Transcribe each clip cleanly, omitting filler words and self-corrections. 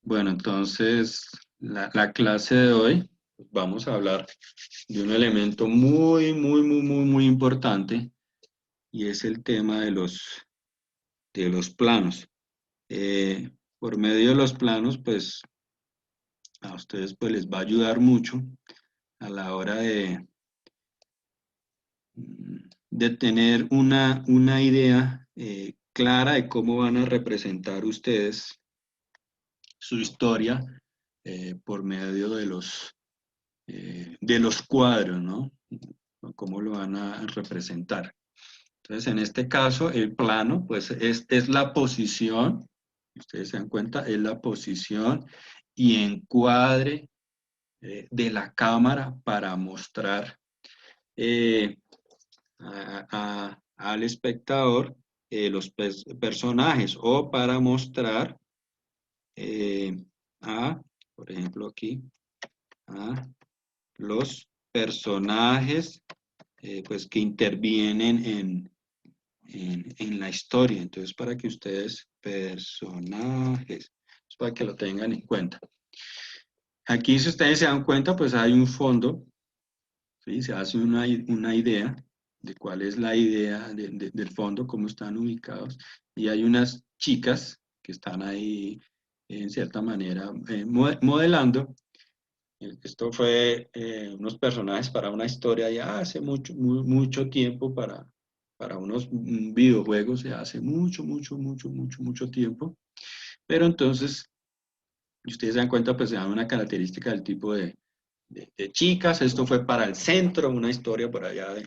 Bueno, entonces la clase de hoy pues, vamos a hablar de un elemento muy importante y es el tema de los planos. Por medio de los planos, pues a ustedes pues les va a ayudar mucho a la hora de tener una idea clara de cómo van a representar ustedes su historia por medio de los cuadros, ¿no? Cómo lo van a representar. Entonces, en este caso, el plano, pues, es la posición, ustedes se dan cuenta, es la posición y encuadre de la cámara para mostrar eh, al espectador los personajes o para mostrar eh, a, por ejemplo, aquí, a los personajes pues que intervienen en la historia. Entonces, para que ustedes, personajes, para que lo tengan en cuenta. Aquí, si ustedes se dan cuenta, pues hay un fondo, ¿sí? Se hace una idea de cuál es la idea del fondo, cómo están ubicados, y hay unas chicas que están ahí, en cierta manera, modelando. Esto fue unos personajes para una historia ya hace mucho tiempo, para unos videojuegos, ya hace mucho tiempo. Pero entonces, si ustedes se dan cuenta, pues se dan una característica del tipo de chicas. Esto fue para el centro, una historia por allá de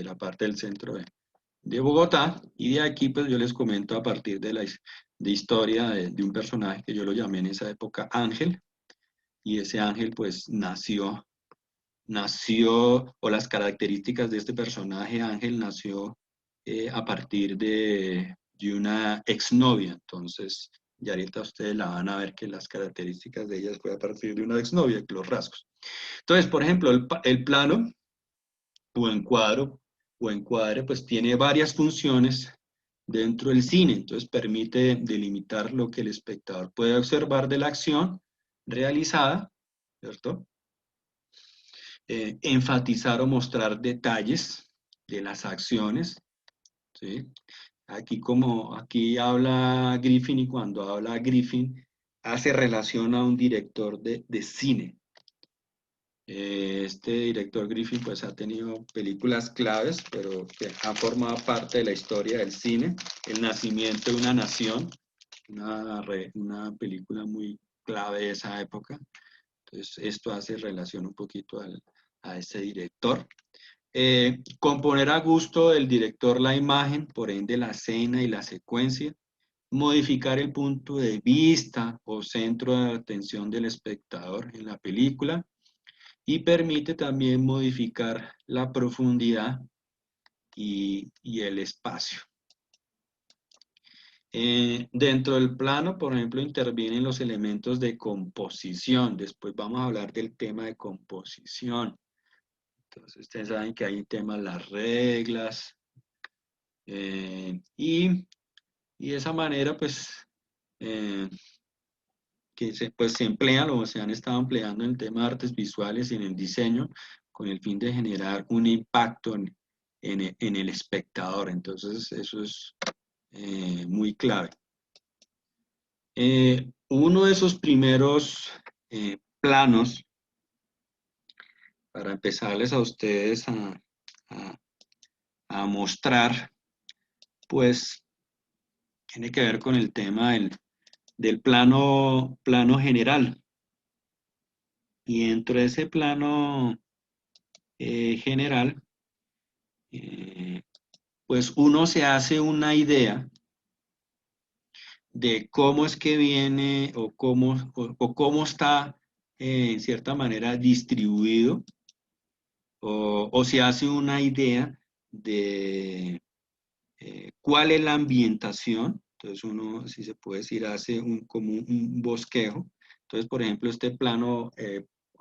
la parte del centro de Bogotá. Y de aquí, pues yo les comento a partir de historia de un personaje que yo lo llamé en esa época Ángel. Y ese ángel pues nació, o las características de este personaje Ángel nació a partir de una exnovia. Entonces, ya ahorita ustedes la van a ver que las características de ella fue a partir de una exnovia, los rasgos. Entonces, por ejemplo, el plano o encuadro o encuadre pues tiene varias funciones dentro del cine. Entonces, permite delimitar lo que el espectador puede observar de la acción realizada, ¿cierto? Enfatizar o mostrar detalles de las acciones, ¿sí? Aquí habla Griffin, y cuando habla Griffin hace relación a un director de cine. Este director Griffin pues ha tenido películas claves, pero que han formado parte de la historia del cine. El nacimiento de una nación, una película muy clave de esa época. Entonces, esto hace relación un poquito a ese director. Componer a gusto del director la imagen, por ende la escena y la secuencia. Modificar el punto de vista o centro de atención del espectador en la película. Y permite también modificar la profundidad y el espacio. Dentro del plano, por ejemplo, intervienen los elementos de composición. Después vamos a hablar del tema de composición. Entonces, ustedes saben que hay temas, las reglas, y de esa manera, pues, eh, pues, se emplean o se han estado empleando en el tema de artes visuales y en el diseño con el fin de generar un impacto en el espectador. Entonces, eso es muy clave. Uno de esos primeros planos, para empezarles a ustedes a- a mostrar, pues tiene que ver con el tema del plano general. Y dentro de ese plano general, eh, pues uno se hace una idea de cómo es que viene o cómo está en cierta manera distribuido, o se hace una idea de cuál es la ambientación. Entonces uno, si se puede decir, hace como un bosquejo. Entonces, por ejemplo, este plano,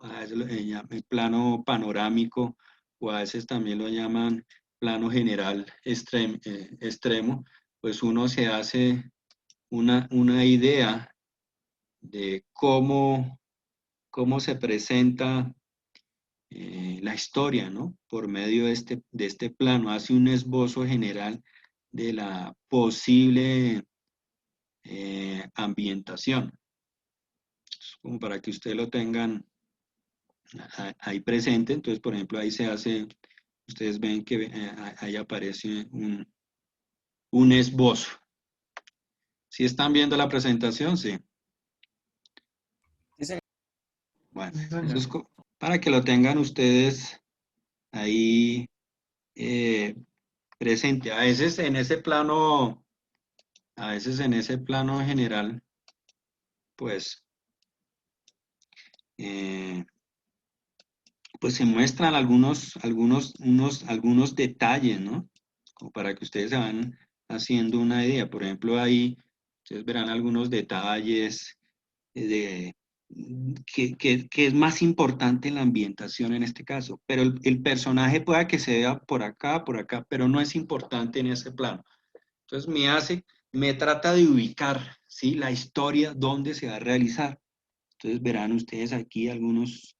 a veces el plano panorámico, o a veces también lo llaman plano general extremo, pues uno se hace una idea de cómo se presenta la historia, ¿no? Por medio de este plano, hace un esbozo general de la posible ambientación, como para que ustedes lo tengan ahí presente. Entonces, por ejemplo, ahí se hace, ustedes ven que ahí aparece un esbozo. ¿Sí están viendo la presentación? Sí. Sí, señor. Bueno, Sí, eso señor. es para que lo tengan ustedes ahí eh, presente. A veces en ese plano general, pues, eh, pues se muestran algunos detalles, ¿no? Como para que ustedes se van haciendo una idea. Por ejemplo, ahí ustedes verán algunos detalles de que es más importante en la ambientación en este caso. Pero el personaje pueda que se vea por acá, pero no es importante en ese plano. Entonces me trata de ubicar, ¿sí? La historia, dónde se va a realizar. Entonces verán ustedes aquí algunos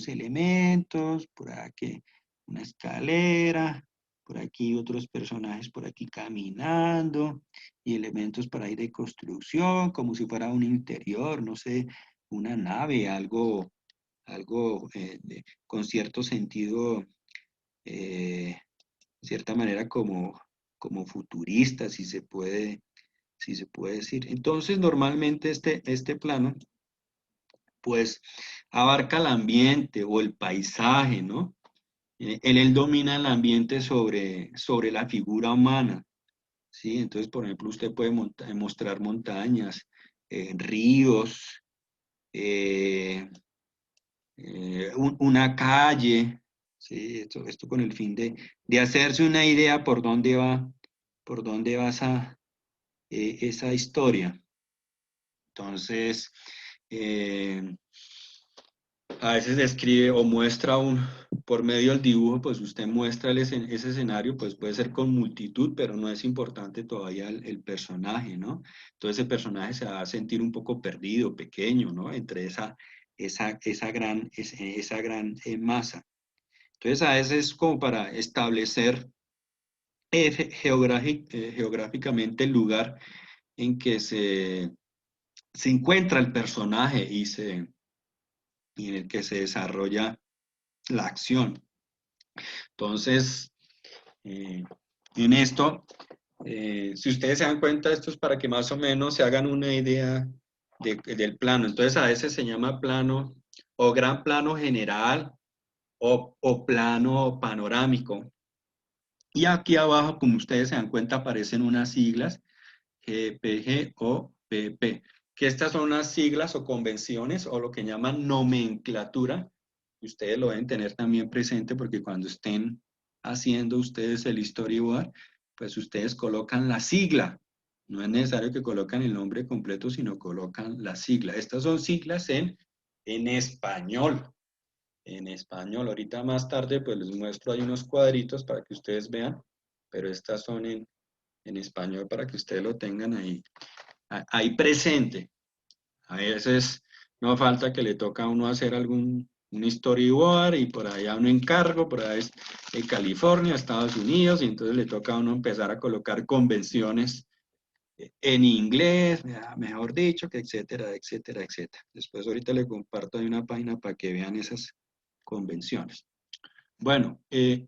elementos, por aquí una escalera, por aquí otros personajes por aquí caminando, y elementos por ahí de construcción, como si fuera un interior, no sé, una nave, algo con cierto sentido, de cierta manera como futurista, si se puede decir. Entonces, normalmente este plano pues abarca el ambiente o el paisaje, ¿no? Él domina el ambiente sobre la figura humana, ¿sí? Entonces, por ejemplo, usted puede mostrar montañas, ríos, eh, una calle, ¿sí? Esto con el fin de hacerse una idea por dónde va esa historia. Entonces, eh, a veces describe o muestra por medio del dibujo, pues usted muestra ese escenario, pues puede ser con multitud, pero no es importante todavía el personaje, ¿no? Entonces ese personaje se va a sentir un poco perdido, pequeño, ¿no? Entre esa gran masa. Entonces a veces es como para establecer geográficamente el lugar en que se encuentra el personaje y en el que se desarrolla la acción. Entonces, eh, en esto, si ustedes se dan cuenta, esto es para que más o menos se hagan una idea del plano. Entonces, a veces se llama plano o gran plano general o plano panorámico. Y aquí abajo, como ustedes se dan cuenta, aparecen unas siglas, GPG o PP, que estas son unas siglas o convenciones o lo que llaman nomenclatura. Ustedes lo deben tener también presente porque cuando estén haciendo ustedes el storyboard, pues ustedes colocan la sigla. No es necesario que colocan el nombre completo, sino colocan la sigla. Estas son siglas en español. En español, ahorita más tarde pues les muestro ahí unos cuadritos para que ustedes vean, pero estas son en español para que ustedes lo tengan ahí presente. A veces no falta que le toca a uno hacer un storyboard y por allá un encargo, por ahí es en California, Estados Unidos, y entonces le toca a uno empezar a colocar convenciones en inglés, mejor dicho, que etcétera, etcétera, etcétera. Después ahorita le comparto ahí una página para que vean esas convenciones. Bueno, esto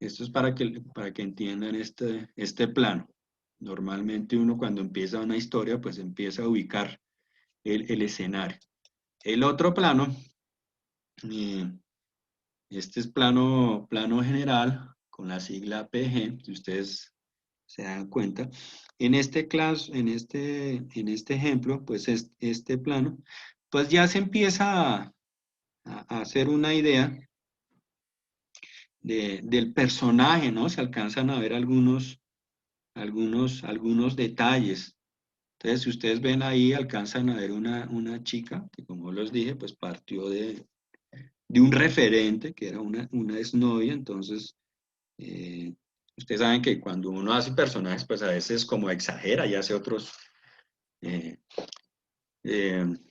es para que entiendan este plano. Normalmente uno cuando empieza una historia, pues empieza a ubicar el escenario. El otro plano, eh, este es plano general con la sigla PG, si ustedes se dan cuenta. En en este ejemplo, pues este plano, pues ya se empieza a hacer una idea del personaje, ¿no? Se alcanzan a ver algunos detalles. Entonces, si ustedes ven ahí, alcanzan a ver una chica que, como les dije, pues partió de un referente, que era una exnovia. Entonces, eh, ustedes saben que cuando uno hace personajes, pues a veces como exagera y hace eh,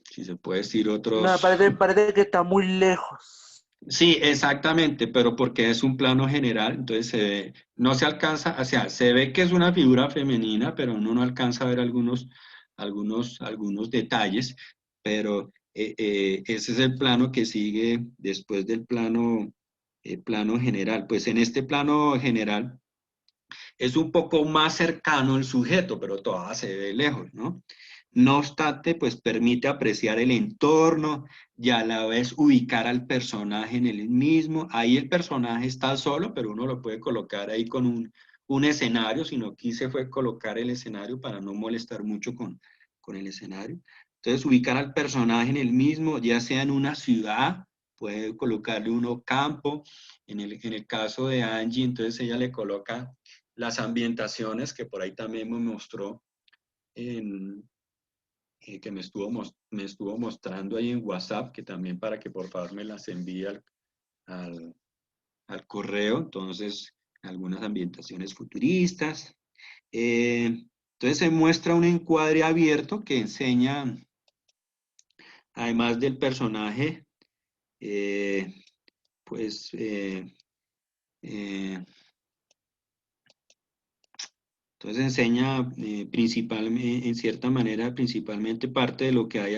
si se puede decir No, otros. parece que está muy lejos. Sí, exactamente, pero porque es un plano general, entonces no se alcanza, o sea, se ve que es una figura femenina, pero uno no alcanza a ver algunos detalles, pero ese es el plano que sigue después del plano general. Pues en este plano general es un poco más cercano el sujeto, pero todavía se ve lejos, ¿no? No obstante, pues permite apreciar el entorno y a la vez ubicar al personaje en el mismo. Ahí el personaje está solo, pero uno lo puede colocar ahí con un escenario, sino quise fue colocar el escenario para no molestar mucho con el escenario. Entonces, ubicar al personaje en el mismo, ya sea en una ciudad, puede colocarle uno campo. En el caso de Angie, entonces ella le coloca las ambientaciones que por ahí también me mostró, que me estuvo mostrando ahí en WhatsApp, que también para que por favor me las envíe al, al correo. Entonces, algunas ambientaciones futuristas. Entonces se muestra un encuadre abierto que enseña, además del personaje, eh, pues eh, entonces enseña en cierta manera, principalmente parte de lo que hay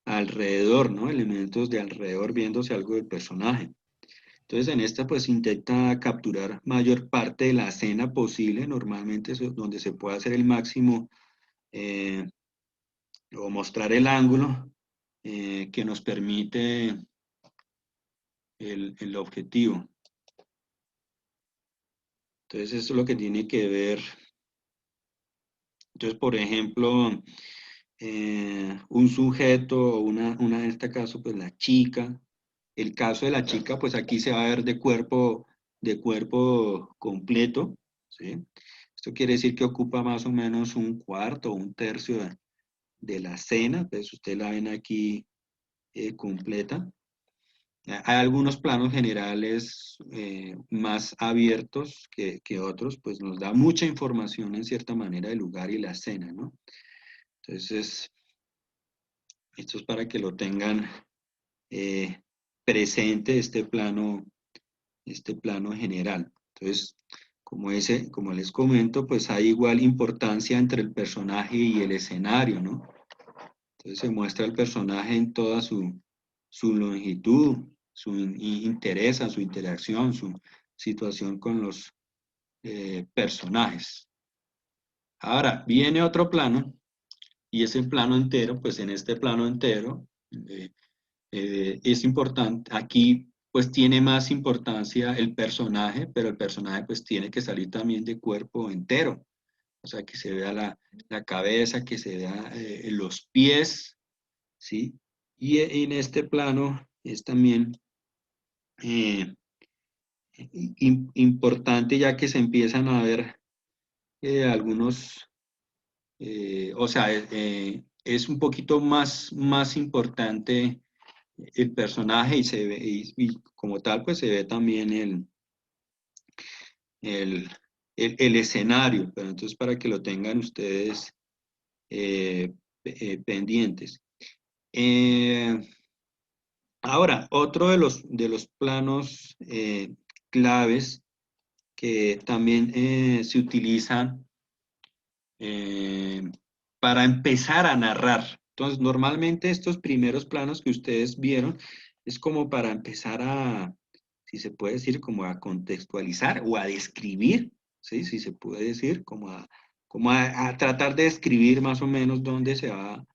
alrededor, ¿no? Elementos de alrededor viéndose algo del personaje. Entonces en esta pues intenta capturar mayor parte de la escena posible, normalmente donde se puede hacer el máximo eh, o mostrar el ángulo que nos permite el objetivo. Entonces eso es lo que tiene que ver. Entonces, por ejemplo, un sujeto o en este caso, pues la chica. El caso de la chica, pues aquí se va a ver de cuerpo completo, ¿sí? Esto quiere decir que ocupa más o menos un cuarto o un tercio de la escena, pues usted la ven aquí completa. Hay algunos planos generales más abiertos que otros, pues nos da mucha información en cierta manera del lugar y la escena, ¿no? Entonces, esto es para que lo tengan eh, presente este plano general. Entonces, como les comento, pues hay igual importancia entre el personaje y el escenario, ¿no? Entonces se muestra el personaje en toda su longitud, su interés, su interacción, su situación con los personajes. Ahora, viene otro plano, y ese plano entero, pues en este plano entero, eh, es importante, aquí pues tiene más importancia el personaje, pero el personaje pues tiene que salir también de cuerpo entero, o sea, que se vea la cabeza, que se vea los pies, ¿sí? Y en este plano es también eh, importante ya que se empiezan a ver algunos, o sea, es un poquito más importante el personaje y se ve, y como tal, pues se ve también el, el escenario, pero entonces para que lo tengan ustedes pendientes. Eh, Ahora, otro de los planos claves que también se utilizan eh, para empezar a narrar. Entonces, normalmente estos primeros planos que ustedes vieron es como para empezar si se puede decir, como a contextualizar o a describir, ¿sí? Si se puede decir, como a tratar de describir más o menos dónde se va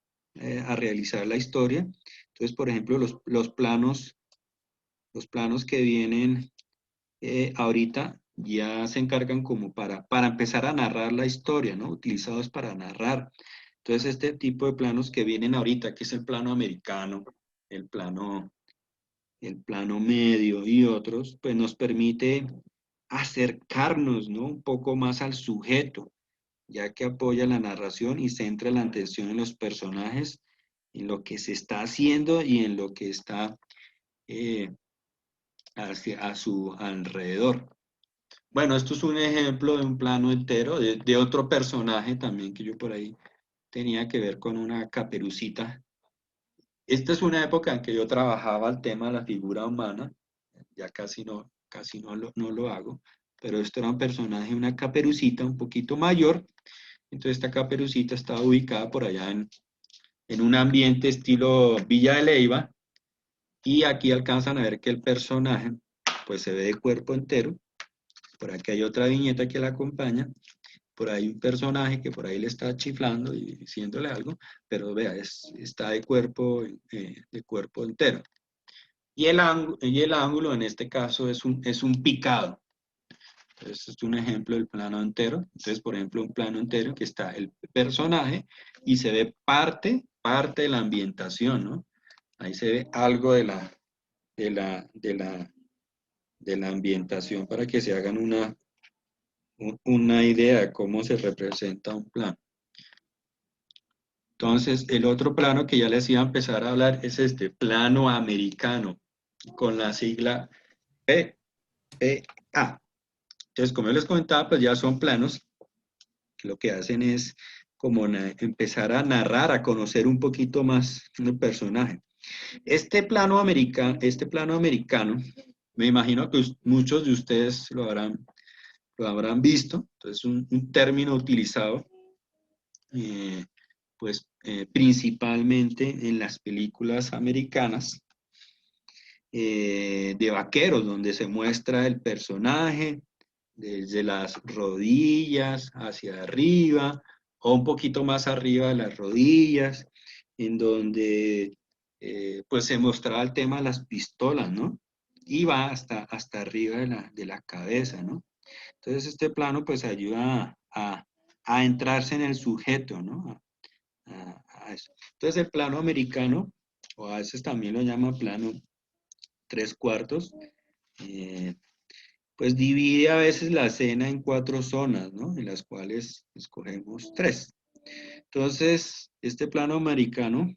a realizar la historia. Entonces, por ejemplo, los planos que vienen ahorita ya se encargan como para empezar a narrar la historia, ¿no? Utilizados para narrar. Entonces, este tipo de planos que vienen ahorita, que es el plano americano, el plano, el plano medio y otros, pues nos permite acercarnos, ¿no? Un poco más al sujeto, ya que apoya la narración y centra la atención en los personajes, en lo que se está haciendo y en lo que está eh, a su alrededor. Bueno, esto es un ejemplo de un plano entero, de otro personaje también que yo por ahí tenía que ver con una caperucita. Esta es una época en que yo trabajaba el tema de la figura humana, ya casi no lo hago, pero esto era un personaje, una caperucita un poquito mayor. Entonces esta caperucita estaba ubicada por allá en un ambiente estilo Villa de Leyva, y aquí alcanzan a ver que el personaje pues se ve de cuerpo entero. Por aquí hay otra viñeta que la acompaña, por ahí un personaje que por ahí le está chiflando y diciéndole algo, pero vea, está de cuerpo entero. Y el ángulo en este caso es un picado. Entonces, es un ejemplo del plano entero. Entonces, por ejemplo, un plano entero que está el personaje y se ve parte de la ambientación, ¿no? Ahí se ve algo de la, de la, de la ambientación para que se hagan una idea de cómo se representa un plano. Entonces, el otro plano que ya les iba a empezar a hablar es este, plano americano, con la sigla PPA. Entonces, como yo les comentaba, pues ya son planos que lo que hacen es como empezar a narrar, a conocer un poquito más el personaje. Este plano americano, me imagino que muchos de ustedes lo habrán visto. Entonces, un término utilizado eh, principalmente en las películas americanas de vaqueros, donde se muestra el personaje desde las rodillas hacia arriba o un poquito más arriba de las rodillas, en donde pues se mostraba el tema de las pistolas, ¿no? Y va hasta arriba de la cabeza, ¿no? Entonces este plano pues ayuda a entrarse en el sujeto, ¿no? A eso. Entonces el plano americano, o a veces también lo llama plano tres cuartos, eh, pues divide a veces la escena en cuatro zonas, ¿no? En las cuales escogemos tres. Entonces, este plano americano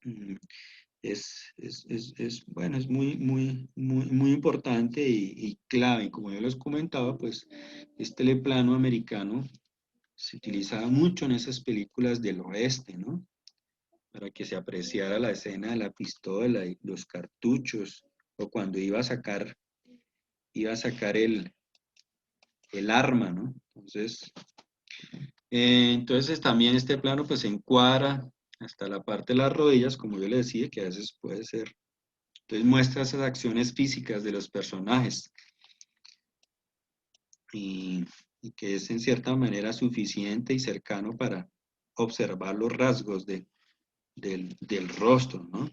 mm, bueno, es muy importante y clave. Y como yo les comentaba, pues este plano americano se utilizaba mucho en esas películas del oeste, ¿no? Para que se apreciara la escena de la pistola y los cartuchos, o cuando iba a sacar el arma, ¿no? Entonces también este plano pues se encuadra hasta la parte de las rodillas, como yo le decía, que a veces puede ser. Entonces muestra esas acciones físicas de los personajes y, y que es en cierta manera suficiente y cercano para observar los rasgos del rostro, ¿no?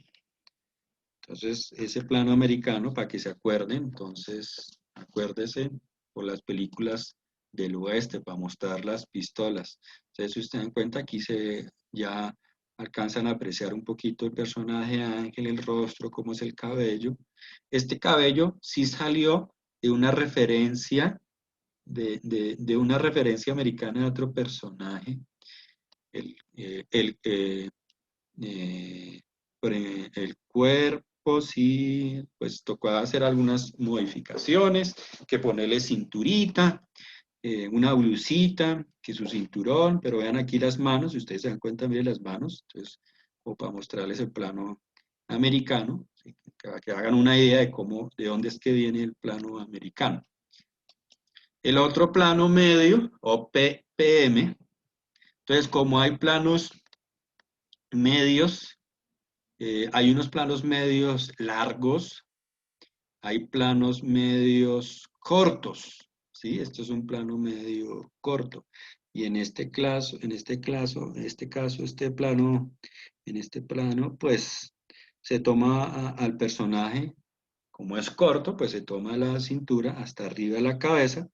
Entonces, ese plano americano, para que se acuerden, entonces, acuérdese por las películas del oeste, para mostrar las pistolas. Entonces, si ustedes dan cuenta, aquí ya alcanzan a apreciar un poquito el personaje Ángel, el rostro, cómo es el cabello. Este cabello sí salió de una referencia, de una referencia americana de otro personaje, el, eh, el, eh, eh, el cuerpo, sí, pues tocó hacer algunas modificaciones, que ponerle cinturita, una blusita, que su cinturón, pero vean aquí las manos, si ustedes se dan cuenta, miren las manos, entonces, como para mostrarles el plano americano, ¿sí? Para que hagan una idea de dónde es que viene el plano americano. El otro plano medio, o PPM, entonces como hay planos medios, hay unos planos medios largos, hay planos medios cortos, ¿sí? Esto es un plano medio corto. Y en este caso, en este plano, pues se toma al personaje, como es corto, pues se toma la cintura hasta arriba de la cabeza.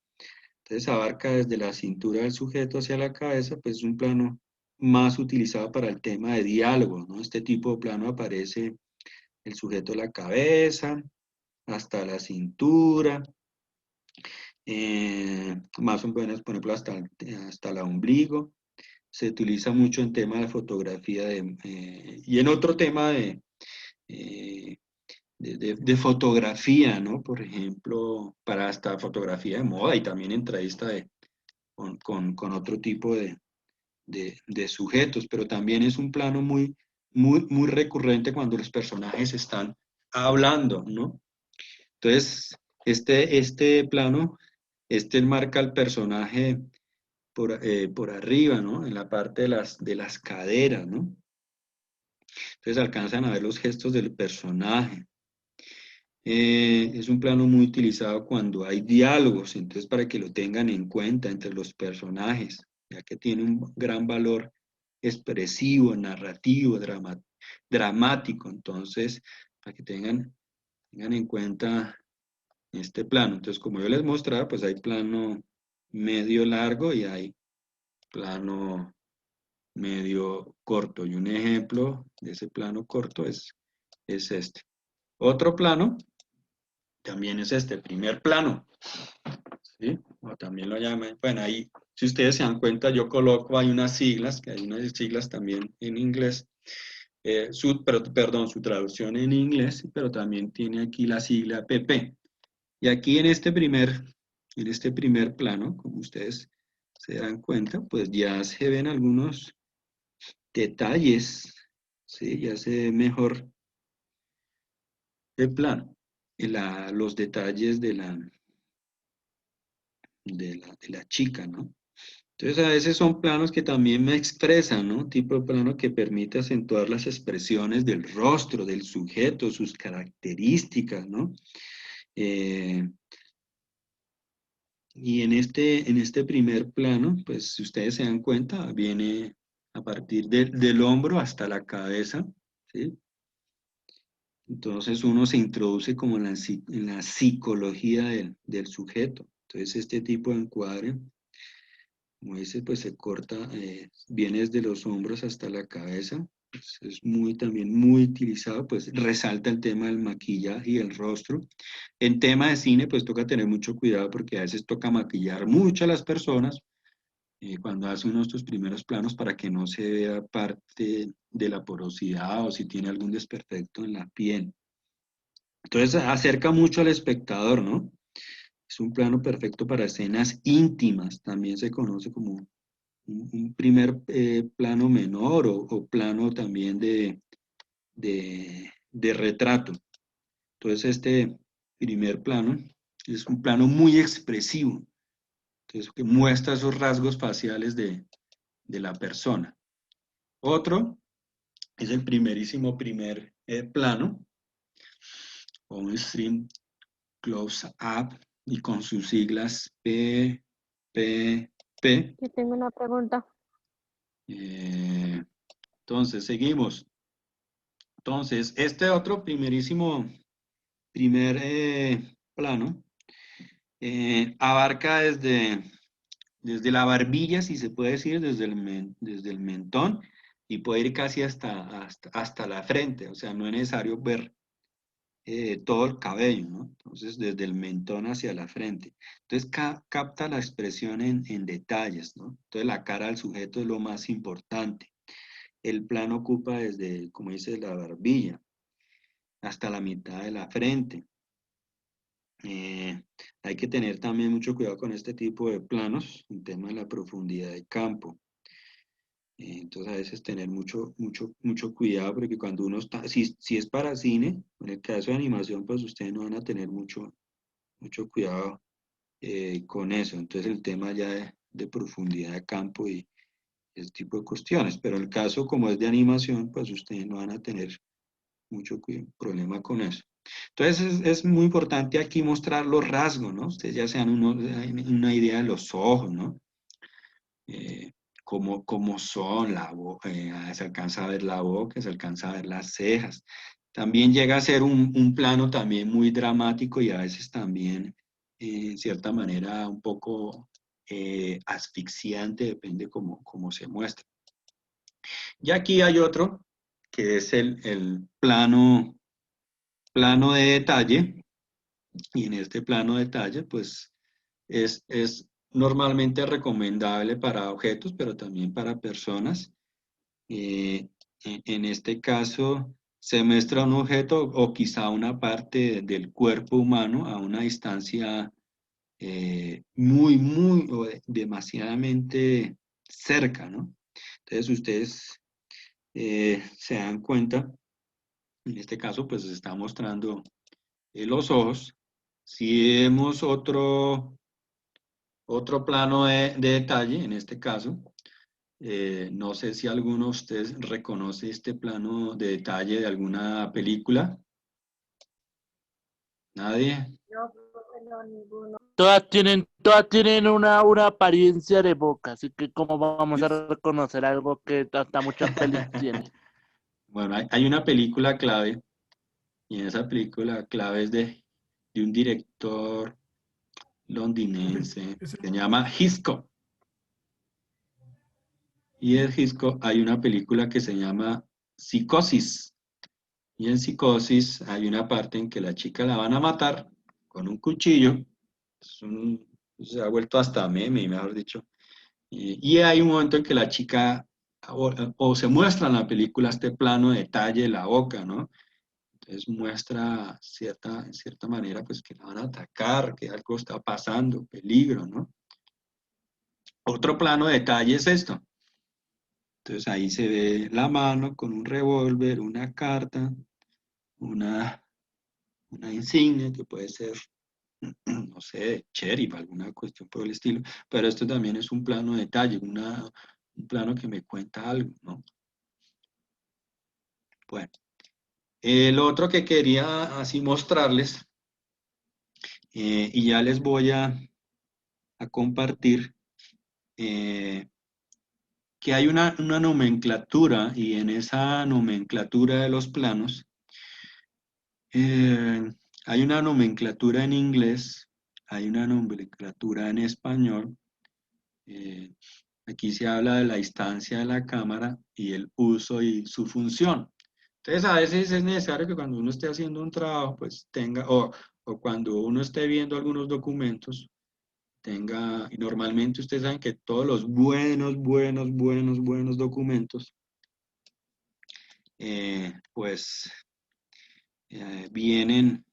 Entonces abarca desde la cintura del sujeto hacia la cabeza, pues es un plano más utilizado para el tema de diálogo, ¿no? Este tipo de plano aparece el sujeto de la cabeza, hasta la cintura, más o menos, por ejemplo, hasta el ombligo. Se utiliza mucho en tema de fotografía y en otro tema eh, de fotografía, ¿no? Por ejemplo, para hasta fotografía de moda y también entrevista con otro tipo de sujetos, pero también es un plano muy recurrente cuando los personajes están hablando, ¿no? Entonces, este plano, marca al personaje por arriba, ¿no? En la parte de las caderas, ¿no? Entonces alcanzan a ver los gestos del personaje. Es un plano muy utilizado cuando hay diálogos, entonces para que lo tengan en cuenta entre los personajes, ya que tiene un gran valor expresivo, narrativo, dramático, entonces para que tengan en cuenta este plano. Entonces, como yo les mostraba, pues hay plano medio largo y hay plano medio corto. Y un ejemplo de ese plano corto es este. Otro plano también es este, primer plano, ¿sí? O también lo llaman, bueno, ahí, si ustedes se dan cuenta, yo coloco, hay unas siglas, que hay unas siglas también en inglés, perdón, su traducción en inglés, pero también tiene aquí la sigla PP. Y aquí en este primer plano, como ustedes se dan cuenta, pues ya se ven algunos detalles, ¿sí? Ya se ve mejor el plano, los detalles de la chica, ¿no? Entonces a veces son planos que también me expresan, ¿no? Tipo de plano que permite acentuar las expresiones del rostro, del sujeto, sus características, ¿no? Eh, y en este primer plano, pues si ustedes se dan cuenta, viene a partir del hombro hasta la cabeza, ¿sí? Entonces uno se introduce como en la psicología del sujeto. Entonces este tipo de encuadre, como dice, pues se corta, viene desde los hombros hasta la cabeza. Pues, es también muy utilizado, pues resalta el tema del maquillaje y el rostro. En tema de cine, pues toca tener mucho cuidado porque a veces toca maquillar mucho a las personas cuando hace uno de estos primeros planos para que no se vea parte de la porosidad o si tiene algún desperfecto en la piel. Entonces acerca mucho al espectador, ¿no? Es un plano perfecto para escenas íntimas, también se conoce como un primer plano menor o plano también de retrato. Entonces este primer plano es un plano muy expresivo, entonces que muestra esos rasgos faciales de la persona. Otro es el primerísimo primer plano, o un stream close-up, y con sus siglas PPP. Yo tengo una pregunta. Entonces, seguimos. Entonces, este otro primer plano abarca desde la barbilla, si se puede decir, desde el mentón, y puede ir casi hasta la frente, o sea, no es necesario ver todo el cabello, ¿no? Entonces, desde el mentón hacia la frente. Entonces, capta la expresión en detalles, ¿no? Entonces, la cara del sujeto es lo más importante. El plano ocupa desde, como dice, la barbilla hasta la mitad de la frente. Hay que tener también mucho cuidado con este tipo de planos, en tema de la profundidad de campo. Entonces a veces tener mucho cuidado porque cuando uno está, si es para cine, en el caso de animación, pues ustedes no van a tener mucho cuidado con eso. Entonces el tema ya de profundidad de campo y ese tipo de cuestiones. Pero el caso como es de animación, pues ustedes no van a tener mucho problema con eso. Entonces es muy importante aquí mostrar los rasgos, ¿no? Ustedes ya se dan una idea de los ojos, ¿no? Eh, cómo son, se alcanza a ver la boca, se alcanza a ver las cejas. También llega a ser un plano también muy dramático y a veces también, en cierta manera, un poco asfixiante, depende cómo se muestra. Y aquí hay otro, que es el plano de detalle, y en este plano de detalle, pues es normalmente recomendable para objetos, pero también para personas. Eh, en este caso, se muestra un objeto o quizá una parte del cuerpo humano a una distancia muy o demasiadamente cerca, ¿no? Entonces ustedes se dan cuenta, en este caso pues se está mostrando los ojos. Si vemos otro plano de detalle, en este caso, no sé si alguno de ustedes reconoce este plano de detalle de alguna película. ¿Nadie? No, profe, no, ninguno. Todas tienen una apariencia de boca, así que cómo vamos a reconocer algo que hasta muchas pelis tiene. Bueno, hay una película clave, y en esa película clave es de un director londinense Es que se llama Hitchcock. Y de Hitchcock hay una película que se llama Psicosis. Y en Psicosis hay una parte en que la chica la van a matar con un cuchillo. Se ha vuelto hasta meme, mejor dicho. Y hay un momento en que la chica, o se muestra en la película este plano de detalle de la boca, ¿no? Entonces muestra en cierta manera, pues que la van a atacar, que algo está pasando, peligro, ¿no? Otro plano de detalle es esto. Entonces ahí se ve la mano con un revólver, una carta, una, una insignia que puede ser, no sé, de sheriff, alguna cuestión por el estilo, pero esto también es un plano de detalle, un plano que me cuenta algo, ¿no? Bueno, el otro que quería así mostrarles, y ya les voy a compartir, que hay una nomenclatura, y en esa nomenclatura de los planos, Eh, hay una nomenclatura en inglés, hay una nomenclatura en español. eh, Aquí se habla de la distancia de la cámara y el uso y su función. Entonces, a veces es necesario que cuando uno esté haciendo un trabajo, pues tenga, o cuando uno esté viendo algunos documentos, tenga, y normalmente ustedes saben que todos los buenos documentos, pues vienen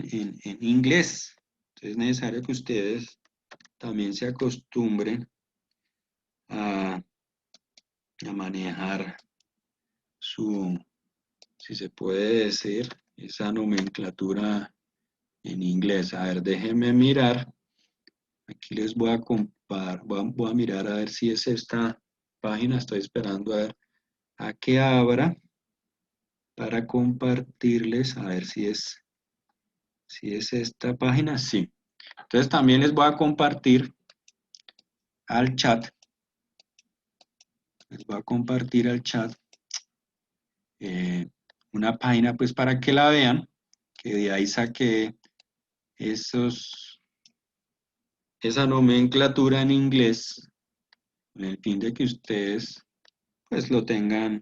en inglés. Entonces es necesario que ustedes también se acostumbren a, a manejar su, si se puede decir, esa nomenclatura en inglés. A ver, déjenme mirar. Aquí les voy a comparar, voy a mirar a ver si es esta página. Estoy esperando a ver a que abra para compartirles, a ver si es esta página. Sí. Entonces también les voy a compartir al chat. Les voy a compartir al chat eh, una página pues para que la vean, que de ahí saqué esa nomenclatura en inglés, con el fin de que ustedes pues lo tengan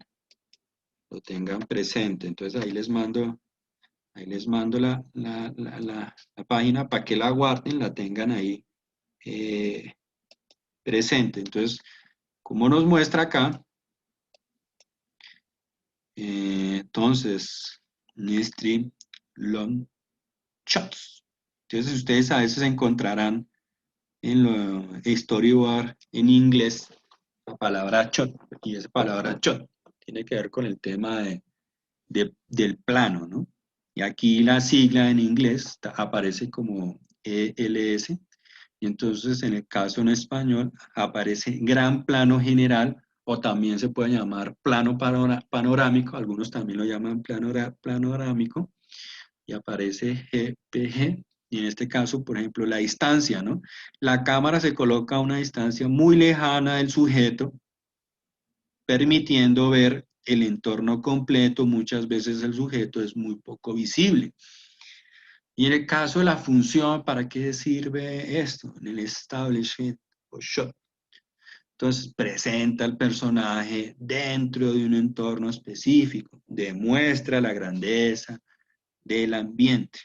presente. Entonces ahí les mando la página para que la guarden, la tengan ahí eh, presente. Entonces, como nos muestra acá, entonces, Nistri Long Shots. Entonces, ustedes a veces encontrarán en lo storyboard en inglés la palabra shot, y esa palabra shot tiene que ver con el tema del plano, ¿no? Y aquí la sigla en inglés aparece como ELS, y entonces en el caso en español aparece gran plano general, o también se puede llamar plano panorámico, algunos también lo llaman panorámico, y aparece GPG, y en este caso, por ejemplo, la distancia, ¿no? La cámara se coloca a una distancia muy lejana del sujeto, permitiendo ver el entorno completo. Muchas veces el sujeto es muy poco visible. Y en el caso de la función, ¿para qué sirve esto? En el establishment o shot. Entonces, presenta al personaje dentro de un entorno específico, demuestra la grandeza del ambiente.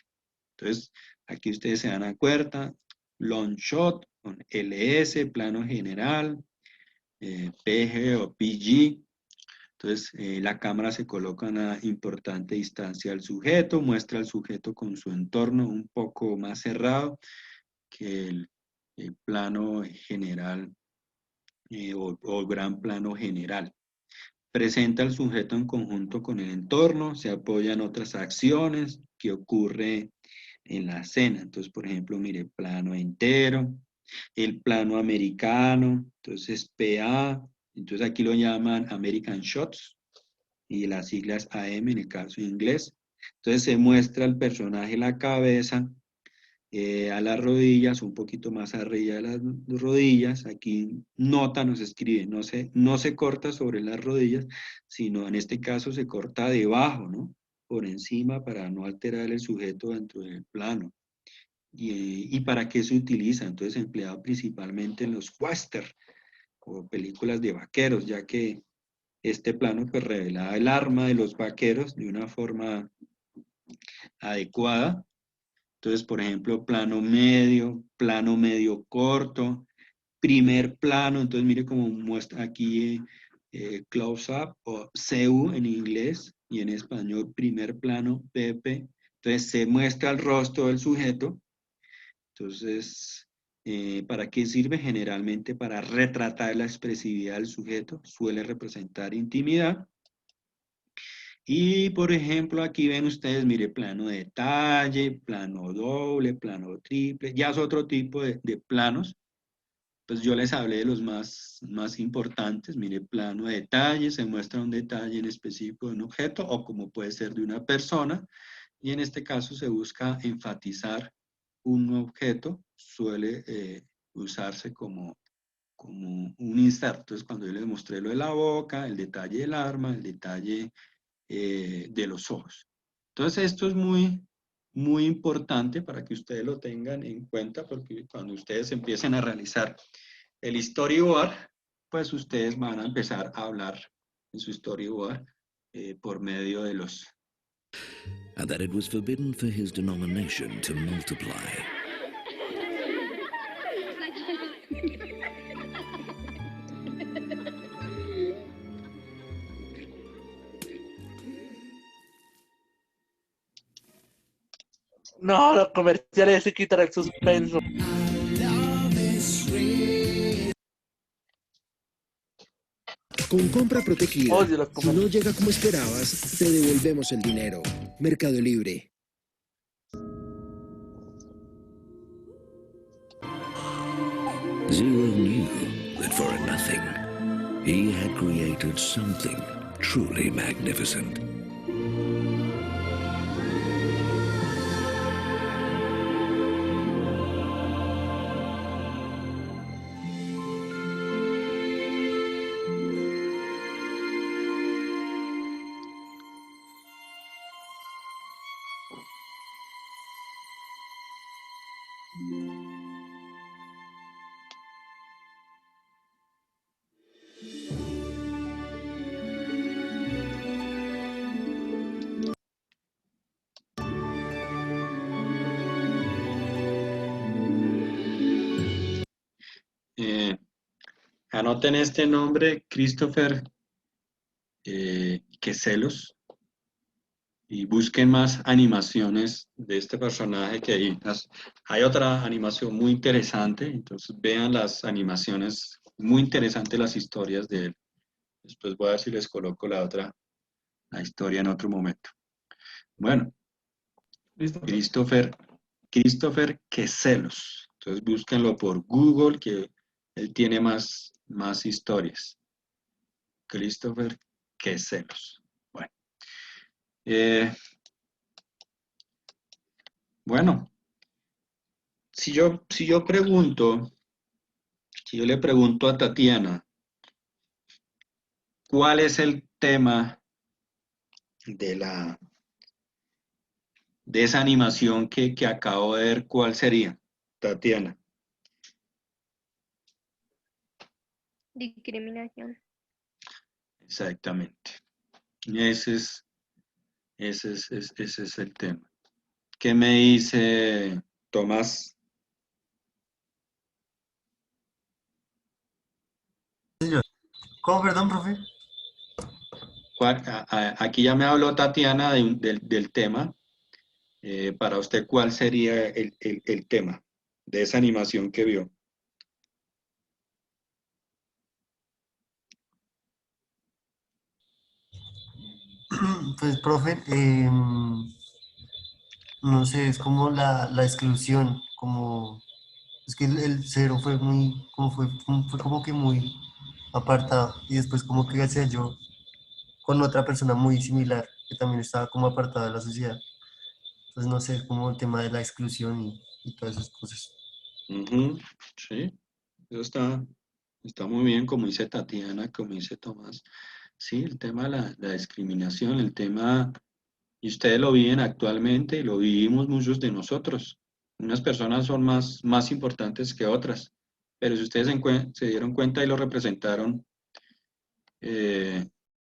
Entonces, aquí ustedes se dan cuenta, long shot con LS, plano general, PG o PG. Entonces, la cámara se coloca a una importante distancia al sujeto, muestra al sujeto con su entorno un poco más cerrado que el plano general o gran plano general. Presenta al sujeto en conjunto con el entorno, se apoya en otras acciones que ocurre en la escena. Entonces, por ejemplo, mire, plano entero, el plano americano, entonces PA, entonces aquí lo llaman American Shots y las siglas AM en el caso inglés. Entonces se muestra el personaje la cabeza, a las rodillas, un poquito más arriba de las rodillas. Aquí nota nos escribe, no se corta sobre las rodillas, sino en este caso se corta debajo, ¿no? Por encima para no alterar el sujeto dentro del plano. ¿Y para qué se utiliza? Entonces empleado principalmente en los western o películas de vaqueros, ya que este plano pues revelaba el arma de los vaqueros de una forma adecuada. Entonces, por ejemplo, plano medio corto, primer plano. Entonces, mire cómo muestra aquí close-up o CU en inglés y en español primer plano, PP. Entonces, se muestra el rostro del sujeto. Entonces, ¿para qué sirve? Generalmente para retratar la expresividad del sujeto. Suele representar intimidad. Y por ejemplo, aquí ven ustedes, mire, plano de detalle, plano doble, plano triple, ya es otro tipo de planos. Pues yo les hablé de los más importantes. Mire, plano de detalle, se muestra un detalle en específico de un objeto o como puede ser de una persona. Y en este caso se busca enfatizar un objeto, suele usarse como un inserto. Entonces, cuando yo les mostré lo de la boca, el detalle del arma, el detalle de los ojos. Entonces esto es muy importante para que ustedes lo tengan en cuenta, porque cuando ustedes empiecen a realizar el storyboard, pues ustedes van a empezar a hablar en su storyboard por medio de los... And that it was forbidden for his denomination to multiply. No, los comerciales se quitan el suspenso. Con compra protegida, Odio los si comerciales. no llega como esperabas, te devolvemos el dinero. Mercado Libre. Zero knew that for a nothing, he had created something truly magnificent. Anoten este nombre, Christopher Queselos, y busquen más animaciones de este personaje que hay otra animación muy interesante, entonces vean las animaciones, muy interesantes las historias de él. Después voy a ver si les coloco la historia en otro momento. Bueno, Christopher Queselos. Entonces búsquenlo por Google, que él tiene más historias. Christopher Queselos. Bueno. Bueno, si yo le pregunto a Tatiana, ¿cuál es el tema de esa animación que acabo de ver? ¿Cuál sería, Tatiana? Discriminación. Exactamente. Ese es el tema. ¿Qué me dice Tomás? ¿Cómo, perdón, profe? Aquí ya me habló Tatiana del tema. Para usted, ¿cuál sería el tema de esa animación que vio? Pues, profe, no sé, es como la exclusión, como, es que el cero fue muy, como fue como que muy apartado, y después como que se halló con otra persona muy similar, que también estaba como apartada de la sociedad. Entonces, no sé, es como el tema de la exclusión y todas esas cosas. Ujú, sí, eso está muy bien, como dice Tatiana, como dice Tomás. Sí, el tema de la discriminación, el tema, y ustedes lo viven actualmente y lo vivimos muchos de nosotros. Unas personas son más importantes que otras, pero si ustedes se dieron cuenta y lo representaron,